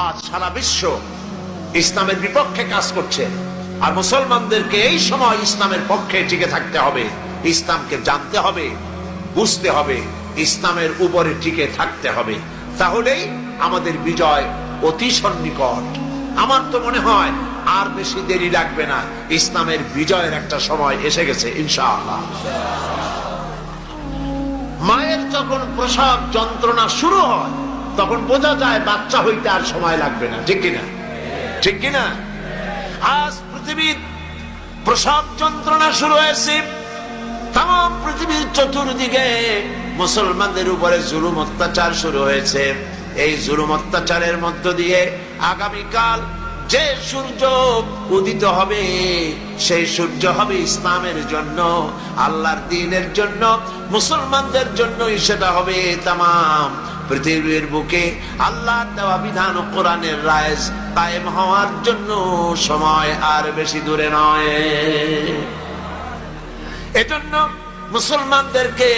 আজ সারা বিশ্ব ইসলামের বিপক্ষে কাজ করছে, আর মুসলমানদেরকে এই সময় ইসলামের পক্ষে টিকে থাকতে হবে, ইসলামকে জানতে হবে, বুঝতে হবে, ইসলামের উপরে টিকে থাকতে হবে। তাহলেই আমাদের বিজয় অতি সন্নিকট। আমার তো মনে হয় আর বেশি দেরি লাগবে না, ইসলামের বিজয়ের একটা সময় এসে গেছে ইনশাআল্লাহ। মায়ের যখন প্রসব যন্ত্রণা শুরু হয় তখন বোঝা যায় বাচ্চা হইতে আর সময় লাগবে না, ঠিক কিনা? ঠিক কিনা? আজ পৃথিবীর প্রসব যন্ত্রণা শুরু হয়েছে, তাম পৃথিবীর চতুর্দিকে মুসলমানদের উপরে জুলুম অত্যাচার শুরু হয়েছে। এই জুলুম অত্যাচারের মধ্য দিয়ে আগামীকাল যে সূর্য উদিত হবে সেই সূর্য হবে ইসলামের জন্য, আল্লাহর দ্বীনের জন্য, মুসলমানদের জন্যই সেটা হবে। তামাম পৃথিবীর বুকে আল্লাহর দেওয়া বিধান ও কোরআনের রায় কায়েম হওয়ার জন্য সময় আর বেশি দূরে নয়। এজন্য মুসলমানদেরকে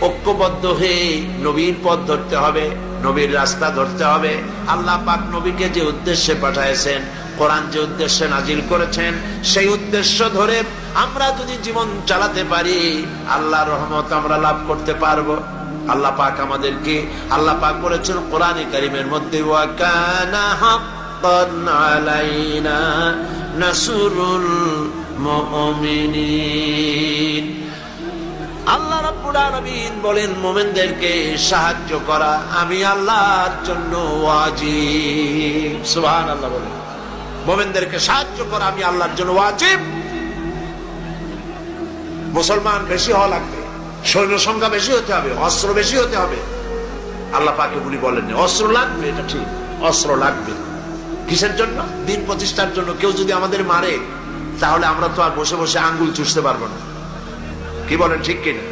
ঐক্যবদ্ধ হয়ে নবীর পথ ধরতে হবে, নবীর রাস্তা ধরতে হবে। আল্লাহ পাক নবীকে যে উদ্দেশ্যে পাঠাইছেন, কোরআন যে উদ্দেশ্যে নাজিল করেছেন, সেই উদ্দেশ্য ধরে আমরা যদি জীবন চালাতে পারি আল্লাহর রহমত আমরা লাভ করতে পারবো। আল্লাহ পাক আমাদেরকে, আল্লাহ পাক বলেছেন কোরআনে কারীমের মধ্যে, ওয়া কানা হাক্কান আলাইনা নাসরুল মুমিনিন। আল্লাহ রাব্বুল আলামিন বলেন মুমিনদেরকে সাহায্য করা আমি আল্লাহর জন্য ওয়াজিব। সুবহানাল্লাহ বলেন, মুমিনদেরকে সাহায্য করা আমি আল্লাহর জন্য ওয়াজিব। মুসলমান বেশি হওয়া লাগবে, সৈন্য সংখ্যা বেশি হতে হবে, অস্ত্র বেশি হতে হবে। আল্লাহ পাকে বলি বলেন অস্ত্র লাগবে, এটা ঠিক, অস্ত্র লাগবে। কিসের জন্য? দিন প্রতিষ্ঠার জন্য। কেউ যদি আমাদের মারে তাহলে আমরা তো আর বসে বসে আঙ্গুল চুষতে পারবো না, কি বলেন? ঠিক কিনা?